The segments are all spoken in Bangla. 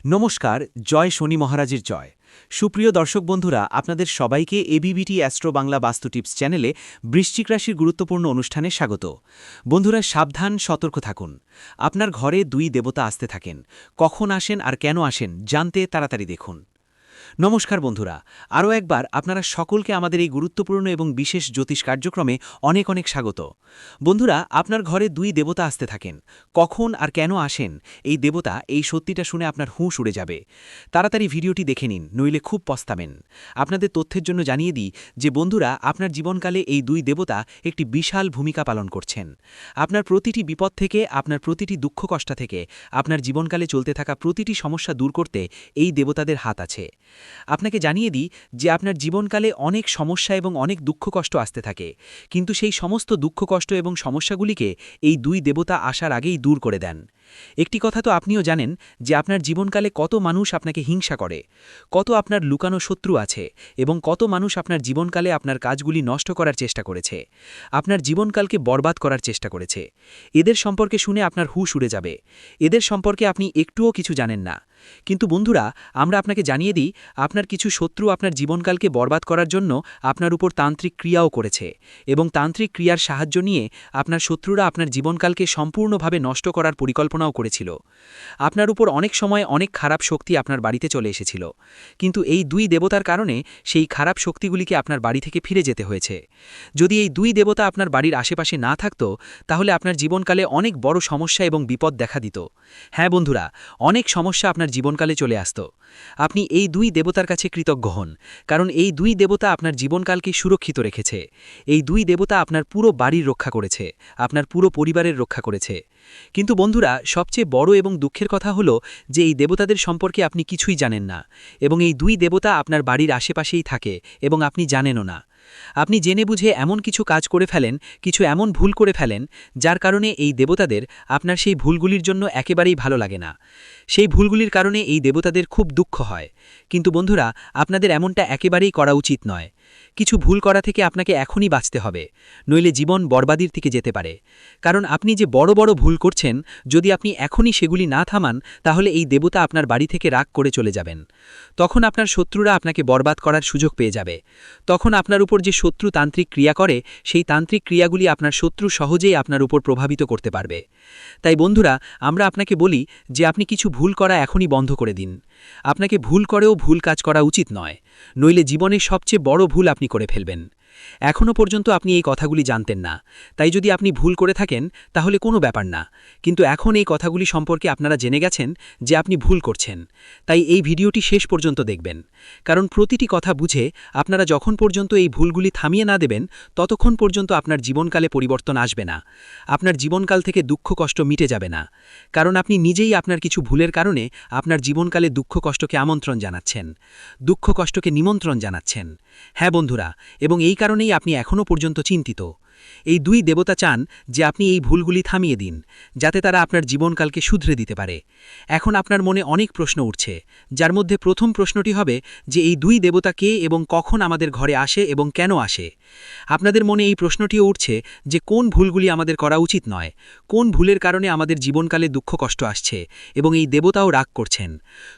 নমস্কার, জয় শনি মহারাজের জয়। সুপ্রিয় দর্শক বন্ধুরা, আপনাদের সবাইকে এবিবিটি অ্যাস্ট্রো বাংলা বাস্তু টিপস চ্যানেলে বৃশ্চিক রাশির গুরুত্বপূর্ণ অনুষ্ঠানে স্বাগত। বন্ধুরা, সাবধান, সতর্ক থাকুন। আপনার ঘরে দুই দেবতা আসতে থাকেন। কখন আসেন আর কেন আসেন জানতে তাড়াতাড়ি দেখুন। নমস্কার বন্ধুরা, আরও একবার আপনারা সকলকে আমাদের এই গুরুত্বপূর্ণ এবং বিশেষ জ্যোতিষ কার্যক্রমে অনেক অনেক স্বাগত। বন্ধুরা, আপনার ঘরে দুই দেবতা আসতে থাকেন। কখন আর কেন আসেন এই দেবতা, এই সত্যিটা শুনে আপনার হুঁশ উড়ে যাবে। তাড়াতাড়ি ভিডিওটি দেখে নিন, নইলে খুব পস্তাবেন। আপনাদের তথ্যের জন্য জানিয়ে দিই যে বন্ধুরা, আপনার জীবনকালে এই দুই দেবতা একটি বিশাল ভূমিকা পালন করছেন। আপনার প্রতিটি বিপদ থেকে, আপনার প্রতিটি দুঃখ কষ্ট থেকে, আপনার জীবনকালে চলতে থাকা প্রতিটি সমস্যা দূর করতে এই দেবতাদের হাত আছে। আপনাকে জানিয়ে দিই যে আপনার জীবনকালে অনেক সমস্যা এবং অনেক দুঃখ কষ্ট আসতে থাকে, কিন্তু সেই সমস্ত দুঃখ কষ্ট এবং সমস্যাগুলিকে এই দুই দেবতা আসার আগেই দূর করে দেন। একটি কথা তো আপনিও জানেন যে আপনার জীবনকালে কত মানুষ আপনাকে হিংসা করে, কত আপনার লুকানো শত্রু আছে, এবং কত মানুষ আপনার জীবনকালে আপনার কাজগুলি নষ্ট করার চেষ্টা করেছে, আপনার জীবনকালকে বরবাদ করার চেষ্টা করেছে। এদের সম্পর্কে শুনে আপনার হুঁশ উড়ে যাবে। এদের সম্পর্কে আপনি একটুও কিছু জানেন না। কিন্তু বন্ধুরা, আমরা আপনাকে জানিয়ে দিই, আপনার কিছু শত্রু আপনার জীবনকালকে বরবাদ করার জন্য আপনার উপর তান্ত্রিক ক্রিয়াও করেছে, এবং তান্ত্রিক ক্রিয়ার সাহায্য নিয়ে আপনার শত্রুরা আপনার জীবনকালকে সম্পূর্ণভাবে নষ্ট করার পরিকল্পনাও করেছিল। আপনার উপর অনেক সময় অনেক খারাপ শক্তি আপনার বাড়িতে চলে এসেছিল, কিন্তু এই দুই দেবতার কারণে সেই খারাপ শক্তিগুলিকে আপনার বাড়ি থেকে ফিরে যেতে হয়েছে। যদি এই দুই দেবতা আপনার বাড়ির আশেপাশে না থাকত, তাহলে আপনার জীবনকালে অনেক বড় সমস্যা এবং বিপদ দেখা দিত। হ্যাঁ বন্ধুরা, অনেক সমস্যা আপনার জীবনকালে চলে আসত। আপনি এই দুই দেবতার কাছে কৃতজ্ঞ হন, কারণ এই দুই দেবতা আপনার জীবনকালকে সুরক্ষিত রেখেছে। এই দুই দেবতা আপনার পুরো বাড়ির রক্ষা করেছে, আপনার পুরো পরিবারের রক্ষা করেছে। কিন্তু বন্ধুরা, সবচেয়ে বড় এবং দুঃখের কথা হলো যে এই দেবতাদের সম্পর্কে আপনি কিছুই জানেন না, এবং এই দুই দেবতা আপনার বাড়ির আশেপাশেই থাকে এবং আপনি জানেনও না। আপনি জেনে বুঝে এমন কিছু কাজ করে ফেলেন, কিছু এমন ভুল করে ফেলেন, যার কারণে এই দেবতাদের আপনার সেই ভুলগুলির জন্য একেবারেই ভালো লাগে না। সেই ভুলগুলির কারণে এই দেবতাদের খুব দুঃখ হয়। কিন্তু বন্ধুরা, আপনাদের এমনটা একেবারেই করা উচিত নয়। কিছু ভুল করা থেকে আপনাকে এখনই বাঁচতে হবে, নইলে জীবন বরবাদির দিকে যেতে পারে। কারণ আপনি যে বড় বড় ভুল করছেন, যদি আপনি এখনই সেগুলি না থামান, তাহলে এই দেবতা আপনার বাড়ি থেকে রাগ করে চলে যাবেন। তখন আপনার শত্রুরা আপনাকে বরবাদ করার সুযোগ পেয়ে যাবে। তখন আপনার উপর যে শত্রু তান্ত্রিক ক্রিয়া করে, সেই তান্ত্রিক ক্রিয়াগুলি আপনার শত্রু সহজেই আপনার উপর প্রভাবিত করতে পারবে। তাই বন্ধুরা, আমরা আপনাকে বলি যে আপনি কিছু ভুল করা এখনই বন্ধ করে দিন। আপনাকে ভুল করেও ভুল কাজ করা উচিত নয়, নইলে জীবনের সবচেয়ে বড় ভুল আপনি করে ফেলবেন। এখনও পর্যন্ত আপনি এই কথাগুলি জানতেন না, তাই যদি আপনি ভুল করে থাকেন তাহলে কোনো ব্যাপার না। কিন্তু এখন এই কথাগুলি সম্পর্কে আপনারা জেনে গেছেন যে আপনি ভুল করছেন, তাই এই ভিডিওটি শেষ পর্যন্ত দেখবেন। কারণ প্রতিটি কথা বুঝে আপনারা যখন পর্যন্ত এই ভুলগুলি থামিয়ে না দেবেন, ততক্ষণ পর্যন্ত আপনার জীবনকালে পরিবর্তন আসবে না। আপনার জীবনকাল থেকে দুঃখ কষ্ট মিটে যাবে না, কারণ আপনি নিজেই আপনার কিছু ভুলের কারণে আপনার জীবনকালে দুঃখ কষ্টকে আমন্ত্রণ জানাচ্ছেন, দুঃখ কষ্টকে নিমন্ত্রণ জানাচ্ছেন। হ্যাঁ বন্ধুরা, এবং এই কারণেই আপনি এখনও পর্যন্ত চিন্তিত। এই দুই দেবতা চান যে আপনি এই ভুলগুলি থামিয়ে দিন, যাতে তারা আপনার জীবনকালকে শুধরে দিতে পারে। এখন আপনার মনে অনেক প্রশ্ন উঠছে, যার মধ্যে প্রথম প্রশ্নটি হবে যে এই দুই দেবতা কে এবং কখন আমাদের ঘরে আসে এবং কেন আসে। আপনাদের মনে এই প্রশ্নটিও উঠছে যে কোন ভুলগুলি আমাদের করা উচিত নয়, কোন ভুলের কারণে আমাদের জীবনকালে দুঃখ কষ্ট আসছে এবং এই দেবতাও রাগ করছেন।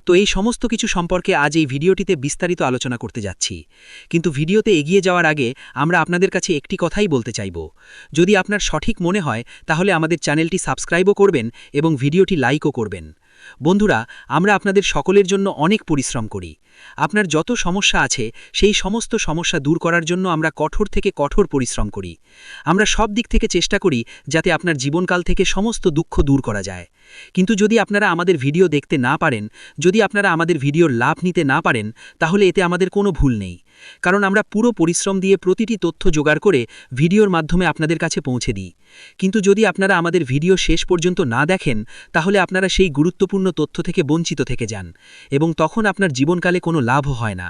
তো এই সমস্ত কিছু সম্পর্কে আজ এই ভিডিওটিতে বিস্তারিত আলোচনা করতে যাচ্ছি। কিন্তু ভিডিওতে এগিয়ে যাওয়ার আগে আমরা আপনাদের কাছে একটি কথাই বলতে চাইব। যদি আপনার সঠিক মনে হয়, তাহলে আমাদের চ্যানেলটি সাবস্ক্রাইবও করবেন এবং ভিডিওটি লাইকও করবেন। বন্ধুরা, আমরা আপনাদের সকলের জন্য অনেক পরিশ্রম করি। আপনার যত সমস্যা আছে, সেই সমস্ত সমস্যা দূর করার জন্য আমরা কঠোর থেকে কঠোর পরিশ্রম করি। আমরা সব দিক থেকে চেষ্টা করি যাতে আপনার জীবনকাল থেকে সমস্ত দুঃখ দূর করা যায়। কিন্তু যদি আপনারা আমাদের ভিডিও দেখতে না পারেন, যদি আপনারা আমাদের ভিডিওর লাভ নিতে না পারেন, তাহলে এতে আমাদের কোনো ভুল নেই। কারণ আমরা পুরো পরিশ্রম দিয়ে প্রতিটি তথ্য জোগাড় করে ভিডিওর মাধ্যমে আপনাদের কাছে পৌঁছে দিই। কিন্তু যদি আপনারা আমাদের ভিডিও শেষ পর্যন্ত না দেখেন, তাহলে আপনারা সেই গুরুত্বপূর্ণ তথ্য থেকে বঞ্চিত থেকে যান, এবং তখন আপনার জীবনকালে কোনো লাভও হয় না।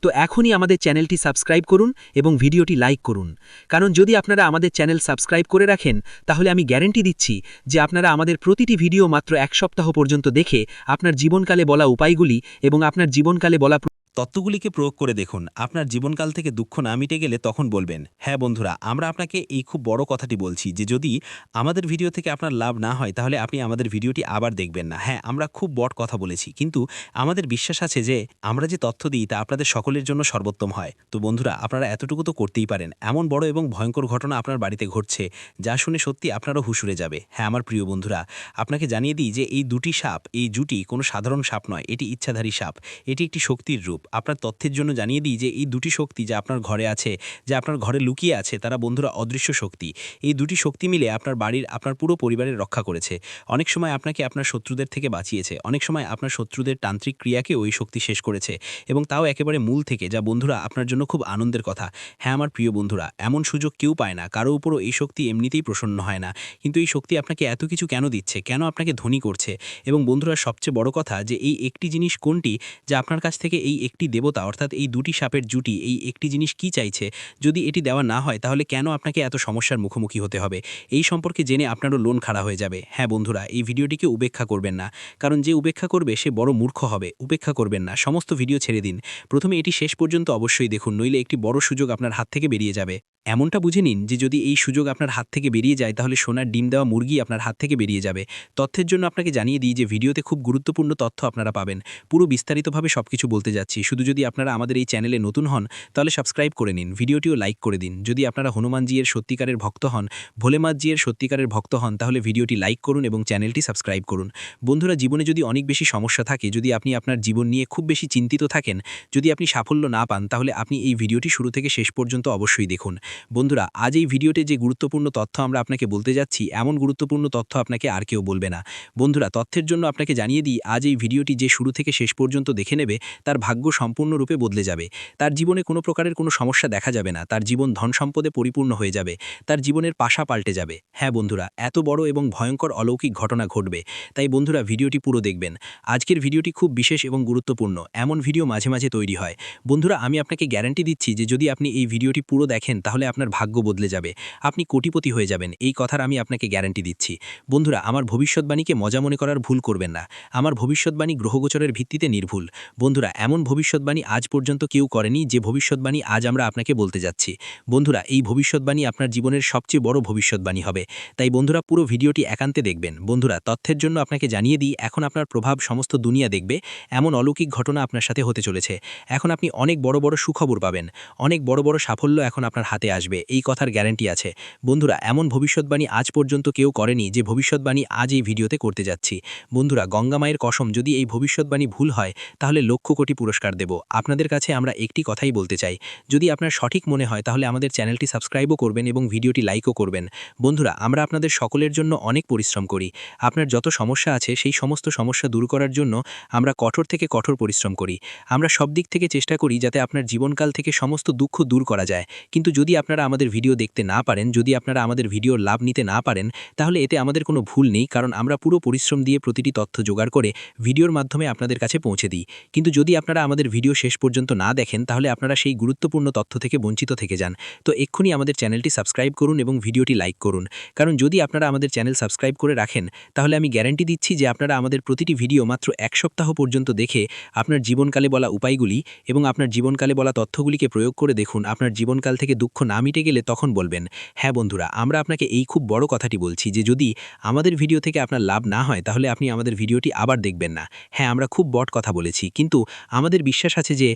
তো এখনই আমাদের চ্যানেলটি সাবস্ক্রাইব করুন এবং ভিডিওটি লাইক করুন। কারণ যদি আপনারা আমাদের চ্যানেল সাবস্ক্রাইব করে রাখেন, তাহলে আমি গ্যারান্টি দিচ্ছি যে আপনারা আমাদের প্রতিটি ভিডিও মাত্র 1 সপ্তাহ পর্যন্ত দেখে আপনার জীবনকালে বলা উপায়গুলি এবং আপনার জীবনকালে বলা তত্ত্বগুলিকে প্রয়োগ করে দেখুন, আপনার জীবনকাল থেকে দুঃখ না মিটে গেলে তখন বলবেন। হ্যাঁ বন্ধুরা, আমরা আপনাকে এই খুব বড় কথাটি বলছি যে যদি আমাদের ভিডিও থেকে আপনার লাভ না হয় তাহলে আপনি আমাদের ভিডিওটি আবার দেখবেন না। হ্যাঁ, আমরা খুব বড় কথা বলেছি, কিন্তু আমাদের বিশ্বাস আছে যে আমরা যে তথ্য দিই তা আপনাদের সকলের জন্য সর্বোত্তম হয়। তো বন্ধুরা, আপনারা এতটুকু তো করতেই পারেন। এমন বড় এবং ভয়ঙ্কর ঘটনা আপনার বাড়িতে ঘটছে যা শুনে সত্যি আপনারও হুঁশ উড়ে যাবে। হ্যাঁ আমার প্রিয় বন্ধুরা, আপনাকে জানিয়ে দিই যে এই দুটি সাপ, এই জুটি কোনো সাধারণ সাপ নয়, এটি ইচ্ছাধারী সাপ। এটি একটি শক্তির রূপ। আপনার তথ্যের জন্য জানিয়ে দিই যে এই দুটি শক্তি যা আপনার ঘরে আছে, যা আপনার ঘরে লুকিয়ে আছে, তারা বন্ধুরা অদৃশ্য শক্তি। এই দুটি শক্তি মিলে আপনার বাড়ির, আপনার পুরো পরিবারের রক্ষা করেছে। অনেক সময় আপনাকে আপনার শত্রুদের থেকে বাঁচিয়েছে, অনেক সময় আপনার শত্রুদের তান্ত্রিক ক্রিয়াকে ওই শক্তি শেষ করেছে, এবং তাও একেবারে মূল থেকে, যা বন্ধুরা আপনার জন্য খুব আনন্দের কথা। হ্যাঁ আমার প্রিয় বন্ধুরা, এমন সুযোগ কেউ পায় না, কারো উপরও এই শক্তি এমনিতেই প্রসন্ন হয় না। কিন্তু এই শক্তি আপনাকে এত কিছু কেন দিচ্ছে, কেন আপনাকে ধনী করছে? এবং বন্ধুরা, সবচেয়ে বড় কথা যে এই একটি জিনিস কোনটি যা আপনার কাছ থেকে এই একটি দেবতা, অর্থাৎ এই দুটি সাপের জুটি, এই একটি জিনিস কি চাইছে? যদি এটি দেওয়া না হয় তাহলে কেন আপনাকে এত সমস্যার মুখোমুখি হতে হবে? এই সম্পর্কে জেনে আপনারও লোন খাড়া হয়ে যাবে। হ্যাঁ বন্ধুরা, এই ভিডিওটিকে উপেক্ষা করবেন না, কারণ যে উপেক্ষা করবে সে বড় মূর্খ হবে। উপেক্ষা করবেন না, সমস্ত ভিডিও ছেড়ে দিন। প্রথমে এটি শেষ পর্যন্ত অবশ্যই দেখুন, নইলে একটি বড় সুযোগ আপনার হাত থেকে বেরিয়ে যাবে। এমনটা বুঝে নিন যে যদি এই সুযোগ আপনার হাত থেকে বেরিয়ে যায় তাহলে সোনার ডিম দেওয়া মুরগি আপনার হাত থেকে বেরিয়ে যাবে। তথ্যের জন্য আপনাকে জানিয়ে দিই যে ভিডিওতে খুব গুরুত্বপূর্ণ তথ্য আপনারা পাবেন। পুরো বিস্তারিতভাবে সবকিছু বলতে যাচ্ছি। শুধু যদি আপনারা আমাদের এই চ্যানেলে নতুন হন তাহলে সাবস্ক্রাইব করে নিন, ভিডিওটিও লাইক করে দিন। যদি আপনারা হনুমানজির সত্যিকারের ভক্ত হন, ভোলেনাথজির সত্যিকারের ভক্ত হন, তাহলে ভিডিওটি লাইক করুন এবং চ্যানেলটি সাবস্ক্রাইব করুন। বন্ধুরা, জীবনে যদি অনেক বেশি সমস্যা থাকে, যদি আপনি আপনার জীবন নিয়ে খুব বেশি চিন্তিত থাকেন, যদি আপনি সাফল্য না পান, তাহলে আপনি এই ভিডিওটি শুরু থেকে শেষ পর্যন্ত অবশ্যই দেখুন। বন্ধুরা, আজ এই ভিডিওতে যে গুরুত্বপূর্ণ তথ্য আমরা আপনাকে বলতে যাচ্ছি, এমন গুরুত্বপূর্ণ তথ্য আপনাকে আর কেউ বলবে না। বন্ধুরা, তথ্যের জন্য আপনাকে জানিয়ে দিই, আজ এই ভিডিওটি যে শুরু থেকে শেষ পর্যন্ত দেখে নেবে তার ভাগ্য সম্পূর্ণরূপে বদলে যাবে। তার জীবনে কোনো প্রকারের কোনো সমস্যা দেখা যাবে না, তার জীবন ধন সম্পদে পরিপূর্ণ হয়ে যাবে, তার জীবনের পাশা পাল্টে যাবে। হ্যাঁ বন্ধুরা, এত বড় এবং ভয়ঙ্কর অলৌকিক ঘটনা ঘটবে। তাই বন্ধুরা, ভিডিওটি পুরো দেখবেন। আজকের ভিডিওটি খুব বিশেষ এবং গুরুত্বপূর্ণ। এমন ভিডিও মাঝে মাঝে তৈরি হয়। বন্ধুরা, আমি আপনাকে গ্যারান্টি দিচ্ছি যে যদি আপনি এই ভিডিওটি পুরো দেখেন তাহলে আপনার ভাগ্য বদলে যাবে, আপনি কোটিপতি হয়ে যাবেন। এই কথার আমি আপনাকে গ্যারান্টি দিচ্ছি। বন্ধুরা, আমার ভবিষ্যৎবাণীকে মজা মনে করার ভুল করবেন না। আমার ভবিষ্যৎবাণী গ্রহগোচরের ভিত্তিতে নির্ভুল। বন্ধুরা, এমন ভবিষ্যৎবাণী আজ পর্যন্ত কেউ করেনি যে ভবিষ্যৎবাণী আজ আমরা আপনাকে বলতে যাচ্ছি। বন্ধুরা, এই ভবিষ্যৎবাণী আপনার জীবনের সবচেয়ে বড় ভবিষ্যৎবাণী হবে। তাই বন্ধুরা, পুরো ভিডিওটি একান্তে দেখবেন। বন্ধুরা, তথ্যের জন্য আপনাকে জানিয়ে দিই, এখন আপনার প্রভাব সমস্ত দুনিয়া দেখবে। এমন অলৌকিক ঘটনা আপনার সাথে হতে চলেছে। এখন আপনি অনেক বড় বড় সুখবর পাবেন, অনেক বড় বড় সাফল্য এখন আপনার হাতে আসবে, এই কথার গ্যারান্টি আছে। বন্ধুরা, এমন ভবিষ্যৎবাণী আজ পর্যন্ত কেউ করেনি যে ভবিষ্যৎবাণী আজ এই ভিডিওতে করতে যাচ্ছি। বন্ধুরা, গঙ্গা মায়ের কসম, যদি এই ভবিষ্যৎবাণী ভুল হয় তাহলে লক্ষ কোটি পুরস্কার দেব। আপনাদের কাছে আমরা একটি কথাই বলতে চাই, যদি আপনার সঠিক মনে হয় তাহলে আমাদের চ্যানেলটি সাবস্ক্রাইবও করবেন এবং ভিডিওটি লাইকও করবেন। বন্ধুরা, আমরা আপনাদের সকলের জন্য অনেক পরিশ্রম করি। আপনার যত সমস্যা আছে সেই সমস্ত সমস্যা দূর করার জন্য আমরা কঠোর থেকে কঠোর পরিশ্রম করি। আমরা সব দিক থেকে চেষ্টা করি যাতে আপনার জীবনকাল থেকে সমস্ত দুঃখ দূর করা যায়। কিন্তু যদি আপনারা আমাদের ভিডিও দেখতে না পারেন, যদি আপনারা আমাদের ভিডিওর লাভ নিতে না পারেন, তাহলে এতে আমাদের কোনো ভুল নেই, কারণ আমরা পুরো পরিশ্রম দিয়ে প্রতিটি তথ্য জোগাড় করে ভিডিওর মাধ্যমে আপনাদের কাছে পৌঁছে দিই। কিন্তু যদি আপনারা আমাদের ভিডিও শেষ পর্যন্ত না দেখেন তাহলে আপনারা সেই গুরুত্বপূর্ণ তথ্য থেকে বঞ্চিত থেকে যান। তো এক্ষুনি আমাদের চ্যানেলটি সাবস্ক্রাইব করুন এবং ভিডিওটি লাইক করুন, কারণ যদি আপনারা আমাদের চ্যানেল সাবস্ক্রাইব করে রাখেন তাহলে আমি গ্যারান্টি দিচ্ছি যে আপনারা আমাদের প্রতিটি ভিডিও মাত্র 1 সপ্তাহ পর্যন্ত দেখে আপনার জীবনকালে বলা উপায়গুলি এবং আপনার জীবনকালে বলা তথ্যগুলিকে প্রয়োগ করে দেখুন। আপনার জীবনকাল থেকে দুঃখ না মিটে গেলে তখন বলবেন। হ্যাঁ বন্ধুরা, আমরা আপনাকে এই খুব বড় কথাটি বলছি যে যদি আমাদের ভিডিও থেকে আপনার লাভ না হয় তাহলে আপনি আমাদের ভিডিওটি আবার দেখবেন না। হ্যাঁ, আমরা খুব বড় কথা বলেছি, কিন্তু আমাদের বিশ্বাস আছে যে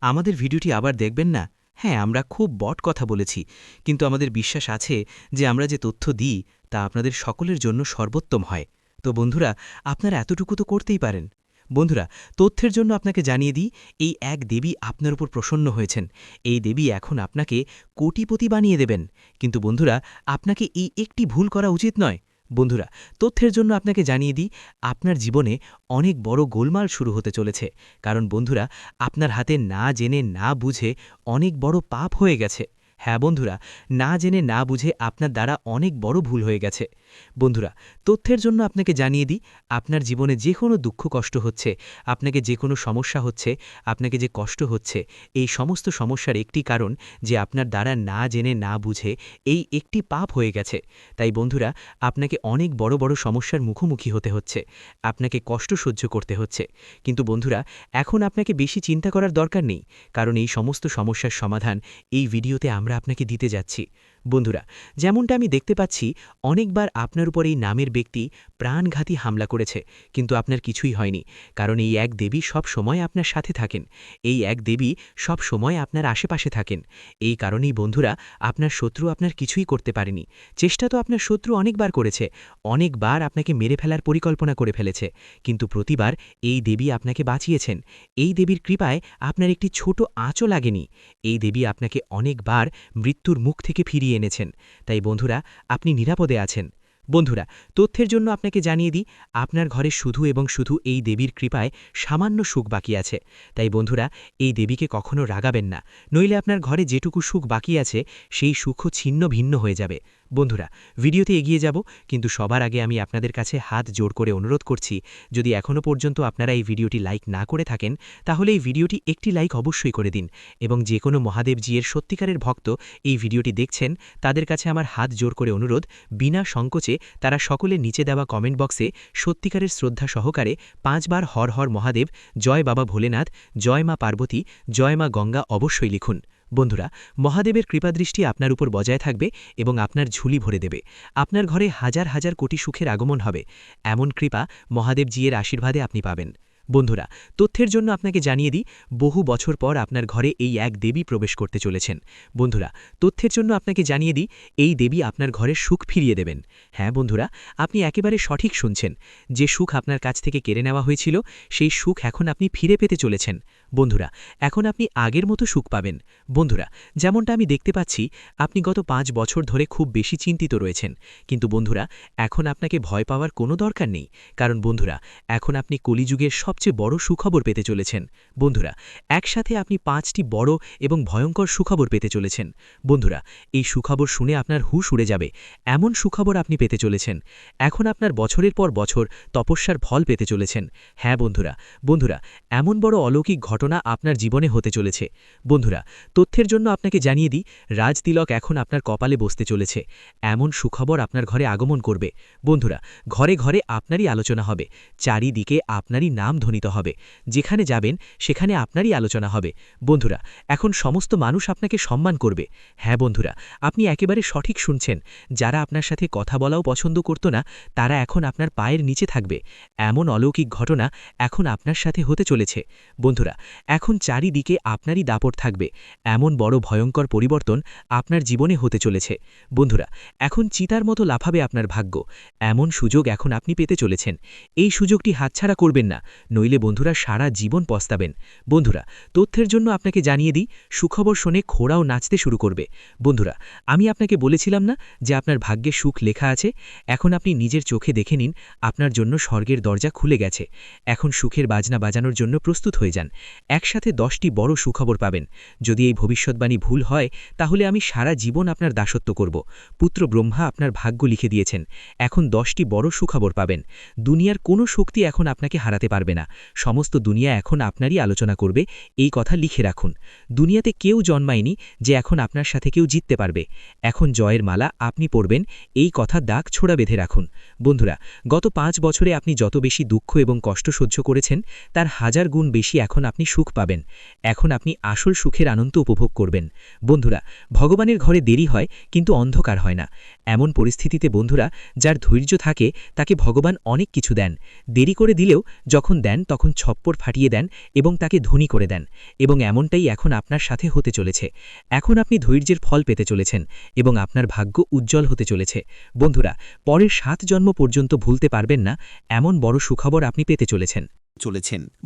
আমাদের ভিডিওটি আবার দেখবেন না। হ্যাঁ, আমরা খুব বট কথা বলেছি, কিন্তু আমাদের বিশ্বাস আছে যে আমরা যে তথ্য দিই তা আপনাদের সকলের জন্য সর্বোত্তম হয়। তো বন্ধুরা, আপনারা এতটুকু তো করতেই পারেন। বন্ধুরা, তথ্যের জন্য আপনাকে জানিয়ে দিই, এই এক দেবী আপনার উপর প্রসন্ন হয়েছেন। এই দেবী এখন আপনাকে কোটিপতি বানিয়ে দেবেন। কিন্তু বন্ধুরা, আপনাকে এই একটি ভুল করা উচিত নয়। বন্ধুরা, তথ্যের জন্য আপনাকে জানিয়ে দিই, আপনার জীবনে অনেক বড় গোলমাল শুরু হতে চলেছে। কারণ বন্ধুরা, আপনার হাতে না জেনে না বুঝে অনেক বড় পাপ হয়ে গেছে। হ্যাঁ বন্ধুরা, না জেনে না বুঝে আপনার দ্বারা অনেক বড় ভুল হয়ে গেছে। বন্ধুরা, তথ্যের জন্য আপনাকে জানিয়ে দিই, আপনার জীবনে যে কোনো দুঃখ কষ্ট হচ্ছে, আপনাকে যে কোনো সমস্যা হচ্ছে, আপনাকে যে কষ্ট হচ্ছে, এই সমস্ত সমস্যার একটি কারণ যে আপনার দ্বারা না জেনে না বুঝে এই একটি পাপ হয়ে গেছে। তাই বন্ধুরা, আপনাকে অনেক বড় বড় সমস্যার মুখোমুখি হতে হচ্ছে, আপনাকে কষ্ট সহ্য করতে হচ্ছে। কিন্তু বন্ধুরা, এখন আপনাকে বেশি চিন্তা করার দরকার নেই, কারণ এই সমস্ত সমস্যার সমাধান এই ভিডিওতে আমরা আপনাকে দিতে যাচ্ছি। বন্ধুরা, যেমনটা আমি দেখতে পাচ্ছি, অনেকবার আপনার উপর এই নামের ব্যক্তি প্রাণঘাতী হামলা করেছে, কিন্তু আপনার কিছুই হয়নি, কারণ এই এক দেবী সব সময় আপনার সাথে থাকেন, এই এক দেবী সব সময় আপনার আশেপাশে থাকেন। এই কারণেই বন্ধুরা, আপনার শত্রু আপনার কিছুই করতে পারেনি। চেষ্টা তো আপনার শত্রু অনেকবার করেছে, অনেকবার আপনাকে মেরে ফেলার পরিকল্পনা করে ফেলেছে, কিন্তু প্রতিবার এই দেবী আপনাকে বাঁচিয়েছেন। এই দেবীর কৃপায় আপনার একটি ছোট আঁচও লাগেনি। এই দেবী আপনাকে অনেকবার মৃত্যুর মুখ থেকে ফিরিয়ে এনেছেন। তাই বন্ধুরা, আপনি নিরাপদে আছেন। বন্ধুরা, তথ্যের জন্য আপনাকে জানিয়ে দিই, আপনার ঘরে শুধু এবং শুধু এই দেবীর কৃপায় সামান্য সুখ বাকি আছে। তাই বন্ধুরা, এই দেবীকে কখনো রাগাবেন না, নইলে আপনার ঘরে যেটুকু সুখ বাকি আছে সেই সুখও ছিন্ন ভিন্ন হয়ে যাবে। বন্ধুরা, ভিডিওতে এগিয়ে যাব, কিন্তু সবার আগে আমি আপনাদের কাছে হাত জোড় করে অনুরোধ করছি, যদি এখনও পর্যন্ত আপনারা এই ভিডিওটি লাইক না করে থাকেন, তাহলে এই ভিডিওটি একটি লাইক অবশ্যই করে দিন, এবং যে কোনো মহাদেবজির সত্যিকারের ভক্ত এই ভিডিওটি দেখছেন, তাদের কাছে আমার হাত জোড় করে অনুরোধ, বিনা সংকোচে তারা সকলে নিচে দেওয়া কমেন্ট বক্সে সত্যিকারের শ্রদ্ধা সহকারে 5 বার হর হর মহাদেব, জয় বাবা ভোলেনাথ, জয় মা পার্বতী, জয় মা গঙ্গা অবশ্যই লিখুন। বন্ধুরা, মহাদেবের কৃপাদৃষ্টি আপনার উপর বজায় থাকবে এবং আপনার ঝুলি ভরে দেবে। আপনার ঘরে হাজার হাজার কোটি সুখের আগমন হবে, এমন কৃপা মহাদেবজির আশীর্বাদে আপনি পাবেন। বন্ধুরা, তথ্যের জন্য আপনাকে জানিয়ে দিই, বহু বছর পর আপনার ঘরে এই এক দেবী প্রবেশ করতে চলেছেন। বন্ধুরা, তথ্যের জন্য আপনাকে জানিয়ে দিই, এই দেবী আপনার ঘরে সুখ ফিরিয়ে দেবেন। হ্যাঁ বন্ধুরা, আপনি একেবারে সঠিক শুনছেন, যে সুখ আপনার কাছ থেকে কেড়ে নেওয়া হয়েছিল, সেই সুখ এখন আপনি ফিরে পেতে চলেছেন। বন্ধুরা, এখন আপনি আগের মতো সুখ পাবেন। বন্ধুরা, যেমনটা আমি দেখতে পাচ্ছি, আপনি গত 5 বছর ধরে খুব বেশি চিন্তিত রয়েছেন, কিন্তু বন্ধুরা, এখন আপনাকে ভয় পাওয়ার কোনো দরকার নেই, কারণ বন্ধুরা, এখন আপনি কলিযুগের সবচেয়ে বড় সুখবর পেতে চলেছেন। বন্ধুরা, একসাথে আপনি 5টি বড় এবং ভয়ঙ্কর সুখবর পেতে চলেছেন। বন্ধুরা, এই সুখবর শুনে আপনার হুঁশ উড়ে যাবে, এমন সুখবর আপনি পেতে চলেছেন। এখন আপনার বছরের পর বছর তপস্যার ফল পেতে চলেছেন। হ্যাঁ বন্ধুরা, বন্ধুরা, এমন বড় অলৌকিক ঘটনা আপনার জীবনে হতে চলেছে। বন্ধুরা, তথ্যের জন্য আপনাকে জানিয়ে দিই, রাজতিলক এখন আপনার কপালে বসতে চলেছে, এমন সুখবর আপনার ঘরে আগমন করবে। বন্ধুরা, ঘরে ঘরে আপনারই আলোচনা হবে, চারিদিকে আপনারই নাম ধ্বনিত হবে, যেখানে যাবেন সেখানে আপনারই আলোচনা হবে। বন্ধুরা, এখন সমস্ত মানুষ আপনাকে সম্মান করবে। হ্যাঁ বন্ধুরা, আপনি একেবারে সঠিক শুনছেন, যারা আপনার সাথে কথা বলাও পছন্দ করত না, তারা এখন আপনার পায়ের নিচে থাকবে। এমন অলৌকিক ঘটনা এখন আপনার সাথে হতে চলেছে। বন্ধুরা, এখন চারিদিকে আপনারই দাপট থাকবে, এমন বড় ভয়ঙ্কর পরিবর্তন আপনার জীবনে হতে চলেছে। বন্ধুরা, এখন চিতার মতো লাফাবে আপনার ভাগ্য, এমন সুযোগ এখন আপনি পেতে চলেছেন। এই সুযোগটি হাতছাড়া করবেন না, নইলে বন্ধুরা সারা জীবন পস্তাবেন। বন্ধুরা, তথ্যের জন্য আপনাকে জানিয়ে দিই, সুখবর শুনে ঘোড়াও নাচতে শুরু করবে। বন্ধুরা, আমি আপনাকে বলেছিলাম না যে আপনার ভাগ্যে সুখ লেখা আছে? এখন আপনি নিজের চোখে দেখে নিন, আপনার জন্য স্বর্গের দরজা খুলে গেছে। এখন সুখের বাজনা বাজানোর জন্য প্রস্তুত হয়ে যান। একসাথে 10টি বড় সুখবর পাবেন। যদি এই ভবিষ্যৎবাণী ভুল হয়, তাহলে আমি সারা জীবন আপনার দাসত্ব করব। পুত্র ব্রহ্মা আপনার ভাগ্য লিখে দিয়েছেন, এখন 10টি বড় সুখবর পাবেন। দুনিয়ার কোনো শক্তি এখন আপনাকে হারাতে পারবে না, সমস্ত দুনিয়া এখন আপনারই আলোচনা করবে, এই কথা লিখে রাখুন। দুনিয়াতে কেউ জন্মায়নি যে এখন আপনার সাথে কেউ জিততে পারবে। এখন জয়ের মালা আপনি পরবেন, এই কথা দাগ ছোড়া বেঁধে রাখুন। বন্ধুরা, গত 5 বছরে আপনি যত বেশি দুঃখ এবং কষ্ট সহ্য করেছেন, তার 1000 গুণ বেশি এখন আপনি সুখ পাবেন। এখন আপনি আসল সুখের আনন্দ উপভোগ করবেন। বন্ধুরা, ভগবানের ঘরে দেরি হয়, কিন্তু অন্ধকার হয় না। এমন পরিস্থিতিতে বন্ধুরা, যার ধৈর্য থাকে তাকে ভগবান অনেক কিছু দেন। দেরি করে দিলেও যখন দেন তখন ছপ্পর ফাটিয়ে দেন এবং তাকে ধনী করে দেন, এবং এমনটাই এখন আপনার সাথে হতে চলেছে। এখন আপনি ধৈর্যের ফল পেতে চলেছেন এবং আপনার ভাগ্য উজ্জ্বল হতে চলেছে। বন্ধুরা, পরের 7 জন্ম পর্যন্ত ভুলতে পারবেন না, এমন বড় সুখবর আপনি পেতে চলেছেন।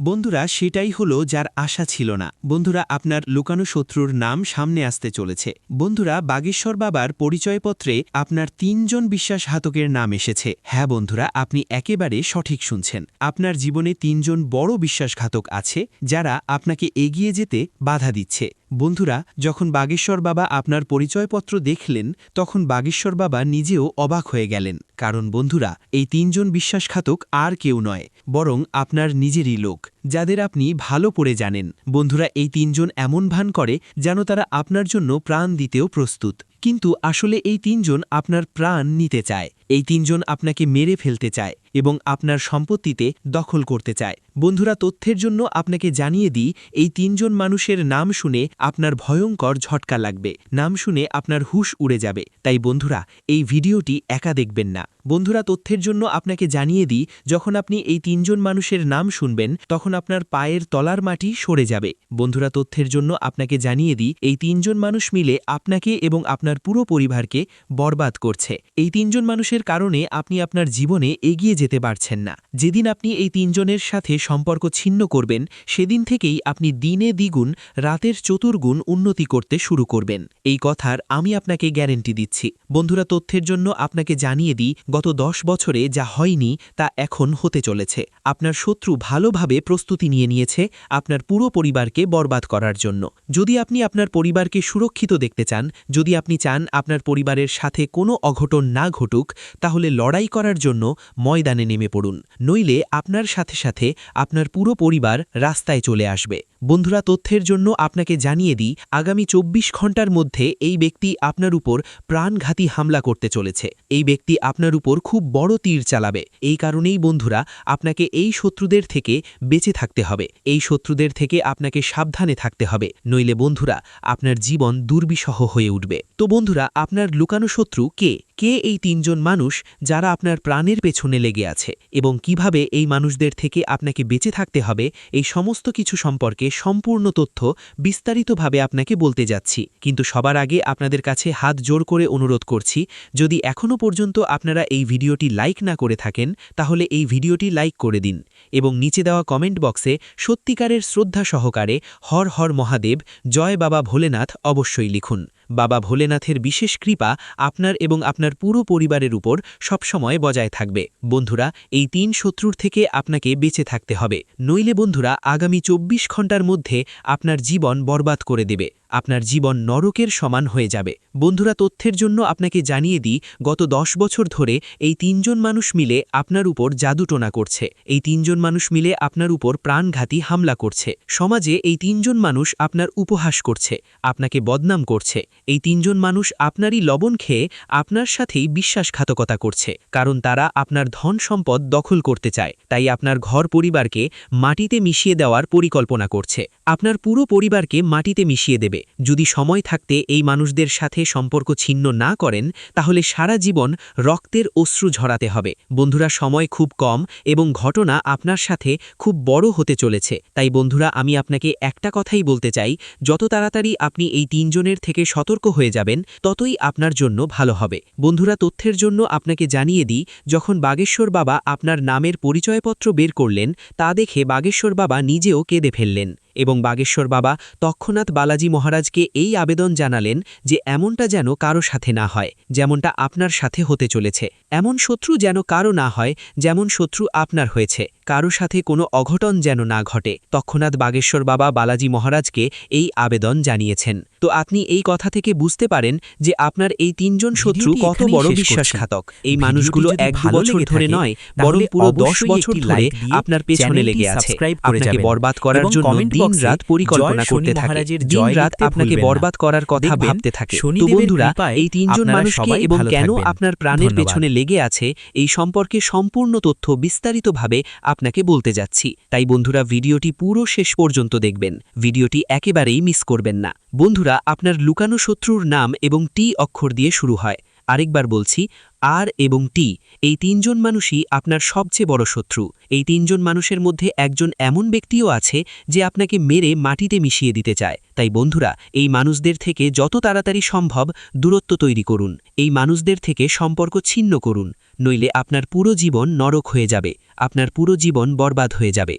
বন্ধুরা, সেটাই হলো যার আশা ছিল না। বন্ধুরা, আপনার লুকানো শত্রুর নাম সামনে আসতে চলেছে। বন্ধুরা, বাগেশ্বর বাবার পরিচয়পত্রে আপনার 3 জন বিশ্বাসঘাতকের নাম এসেছে। হ্যাঁ বন্ধুরা, আপনি একেবারে সঠিক শুনছেন, আপনার জীবনে 3 জন বড় বিশ্বাসঘাতক আছে, যারা আপনাকে এগিয়ে যেতে বাধা দিচ্ছে। বন্ধুরা, যখন বাগেশ্বর বাবা আপনার পরিচয়পত্র দেখলেন তখন বাগেশ্বর বাবা নিজেও অবাক হয়ে গেলেন। কারণ বন্ধুরা, এই 3 জন বিশ্বাসঘাতক আর কেউ নয়, বরং আপনার নিজেরই লোক, যাদের আপনি ভালো করে জানেন। বন্ধুরা, এই 3 জন এমন ভান করে যেন তারা আপনার জন্য প্রাণ দিতেও প্রস্তুত, কিন্তু আসলে এই 3 জন আপনার প্রাণ নিতে চায়। এই 3 জন আপনাকে মেরে ফেলতে চায় এবং আপনার সম্পত্তিতে দখল করতে চায়। বন্ধুরা, তথ্যের জন্য আপনাকে জানিয়ে দিই, এই 3 জন মানুষের নাম শুনে আপনার ভয়ঙ্কর ঝটকা লাগবে, নাম শুনে আপনার হুঁশ উড়ে যাবে। তাই বন্ধুরা, এই ভিডিওটি একা দেখবেন না। বন্ধুরা, তথ্যের জন্য আপনাকে জানিয়ে দিই, যখন আপনি এই 3 জন মানুষের নাম শুনবেন তখন আপনার পায়ের তলার মাটি সরে যাবে। বন্ধুরা, তথ্যের জন্য আপনাকে জানিয়ে দিই, এই 3 জন মানুষ মিলে আপনাকে এবং আপনার পুরো পরিবারকে বরবাদ করছে। এই 3 জন মানুষের কারণে আপনি আপনার জীবনে এগিয়ে যেতে পারছেন না। যেদিন আপনি এই 3 জনের সাথে সম্পর্ক ছিন্ন করবেন, সেদিন থেকেই আপনি দিনে দ্বিগুণ রাতের চতুর্গুণ উন্নতি করতে শুরু করবেন। এই কথার আমি আপনাকে গ্যারেন্টি দিচ্ছি। বন্ধুরা, তথ্যের জন্য আপনাকে জানিয়ে দিই, গত 10 বছরে যা হয়নি তা এখন হতে চলেছে। আপনার শত্রু ভালোভাবে প্রস্তুতি নিয়ে নিয়েছে আপনার পুরো পরিবারকে বরবাদ করার জন্য। যদি আপনি আপনার পরিবারকে সুরক্ষিত দেখতে চান, যদি আপনি চান আপনার পরিবারের সাথে কোনো অঘটন না ঘটুক, তাহলে লড়াই করার জন্য ময়দানে নেমে পড়ুন, নইলে আপনার সাথে সাথে আপনার পুরো পরিবার রাস্তায় চলে আসবে। বন্ধুরা, তথ্যের জন্য আপনাকে জানিয়ে দিই, আগামী 24 ঘন্টার মধ্যে এই ব্যক্তি আপনার উপর প্রাণঘাতী হামলা করতে চলেছে। এই ব্যক্তি আপনার উপর খুব বড় তীর চালাবে। এই কারণেই বন্ধুরা, আপনাকে এই শত্রুদের থেকে বেঁচে থাকতে হবে, এই শত্রুদের থেকে আপনাকে সাবধানে থাকতে হবে, নইলে বন্ধুরা আপনার জীবন দুর্বিষহ হয়ে উঠবে। তো বন্ধুরা, আপনার লুকানো শত্রু কে? কে এই 3 জন মানুষ যারা আপনার প্রাণের পেছনে লেগে আছে, এবং কিভাবে এই মানুষদের থেকে আপনাকে বেঁচে থাকতে হবে, এই সমস্ত কিছু সম্পর্কে সম্পূর্ণ তথ্য বিস্তারিতভাবে আপনাকে বলতে যাচ্ছি। কিন্তু সবার আগে আপনাদের কাছে হাত জোর করে অনুরোধ করছি, যদি এখনও পর্যন্ত আপনারা এই ভিডিওটি লাইক না করে থাকেন, তাহলে এই ভিডিওটি লাইক করে দিন এবং নিচে দেওয়া কমেন্ট বক্সে সত্যিকারের শ্রদ্ধা সহকারে হর হর মহাদেব, জয় বাবা ভোলেনাথ অবশ্যই লিখুন। বাবা ভোলেনাথের বিশেষ কৃপা আপনার এবং আপনার পুরো পরিবারের উপর সবসময় বজায় থাকবে। বন্ধুরা, এই 3 শত্রুর থেকে আপনাকে বেঁচে থাকতে হবে, নইলে বন্ধুরা আগামী 24 ঘন্টার মধ্যে আপনার জীবন বরবাদ করে দেবে, আপনার জীবন নরকের সমান হয়ে যাবে। বন্ধুরা, তথ্যের জন্য আপনাকে জানিয়ে দিই, গত 10 বছর ধরে এই 3 জন মানুষ মিলে আপনার উপর জাদুটোনা করছে। এই 3 জন মানুষ মিলে আপনার উপর প্রাণঘাতী হামলা করছে। সমাজে এই 3 জন মানুষ আপনার উপহাস করছে, আপনাকে বদনাম করছে। এই 3 জন মানুষ আপনারই লবণ খেয়ে আপনার সাথেই বিশ্বাসঘাতকতা করছে, কারণ তারা আপনার ধন সম্পদ দখল করতে চায়। তাই আপনার ঘর পরিবারকে মাটিতে মিশিয়ে দেওয়ার পরিকল্পনা করছে, আপনার পুরো পরিবারকে মাটিতে মিশিয়ে দেবে। যদি সময় থাকতে এই মানুষদের সাথে সম্পর্ক ছিন্ন না করেন, তাহলে সারা জীবন রক্তের অশ্রু ঝরাতে হবে। বন্ধুরা, সময় খুব কম এবং ঘটনা আপনার সাথে খুব বড় হতে চলেছে। তাই বন্ধুরা, আমি আপনাকে একটা কথাই বলতে চাই, যত তাড়াতাড়ি আপনি এই 3 জনের থেকে সতর্ক হয়ে যাবেন, ততই আপনার জন্য ভালো হবে। বন্ধুরা, তথ্যের জন্য আপনাকে জানিয়ে দিই, যখন বাগেশ্বর বাবা আপনার নামের পরিচয়পত্র বের করলেন, তা দেখে বাগেশ্বর বাবা নিজেও কেঁদে ফেললেন এবং বাগেশ্বর বাবা তৎক্ষণাৎ বালাজি মহারাজকে এই আবেদন জানালেন যে এমনটা যেন কারো সাথে না হয় যেমনটা আপনার সাথে হতে চলেছে। এমন শত্রু যেন কারো না হয় যেমন শত্রু আপনার হয়েছে। কারো সাথে কোনো অঘটন যেন না ঘটে। তৎক্ষণাৎ বাগেশ্বর বাবা বালাজি মহারাজকে এই আবেদন জানিয়েছেন। তো আপনি এই কথা থেকে বুঝতে পারেন যে আপনার এই 3 জন শত্রু কত বড় বিশ্বাসঘাতক। এই মানুষগুলো 1-2 বছর ধরে নয়, বরং পুরো 10 বছর ধরে আপনার পেছনে লেগে আছে, আপনাকে বরবাদ করার জন্য দিন-রাত পরিকল্পনা করতে থাকে, দিন-রাত আপনাকে বরবাদ করার কথা ভাবতে থাকে। তো বন্ধুরা, এই 3 জন মানুষকে এবং কেন আপনার প্রাণের পেছনে লেগে আছে, এই সম্পর্কে সম্পূর্ণ তথ্য বিস্তারিতভাবে আপনাকে বলতে যাচ্ছি। তাই বন্ধুরা, ভিডিওটি পুরো শেষ পর্যন্ত দেখবেন, ভিডিওটি একেবারেই মিস করবেন না। বন্ধুরা, আপনার লুকানো শত্রুর নাম এবং টি অক্ষর দিয়ে শুরু হয়। আরেকবার বলছি, আর এবং টি, এই 3 জন মানুষই আপনার সবচেয়ে বড় শত্রু। এই 3 জন মানুষের মধ্যে একজন এমন ব্যক্তিও আছে যে আপনাকে মেরে মাটিতে মিশিয়ে দিতে চায়। তাই বন্ধুরা, এই মানুষদের থেকে যত তাড়াতাড়ি সম্ভব দূরত্ব তৈরি করুন, এই মানুষদের থেকে সম্পর্ক ছিন্ন করুন, নইলে আপনার পুরো জীবন নরক হয়ে যাবে, আপনার পুরো জীবন বরবাদ হয়ে যাবে।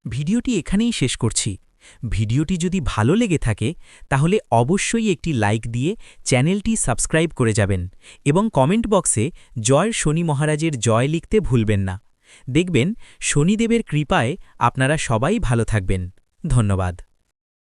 ভিডিওটি এখানেই শেষ করছি। ভিডিওটি যদি ভালো লেগে থাকে তাহলে অবশ্যই একটি লাইক দিয়ে চ্যানেলটি সাবস্ক্রাইব করে যাবেন এবং কমেন্ট বক্সে জয় শনি মহারাজের জয় লিখতে ভুলবেন না। দেখবেন শনিদেবের কৃপায় আপনারা সবাই ভালো থাকবেন। ধন্যবাদ।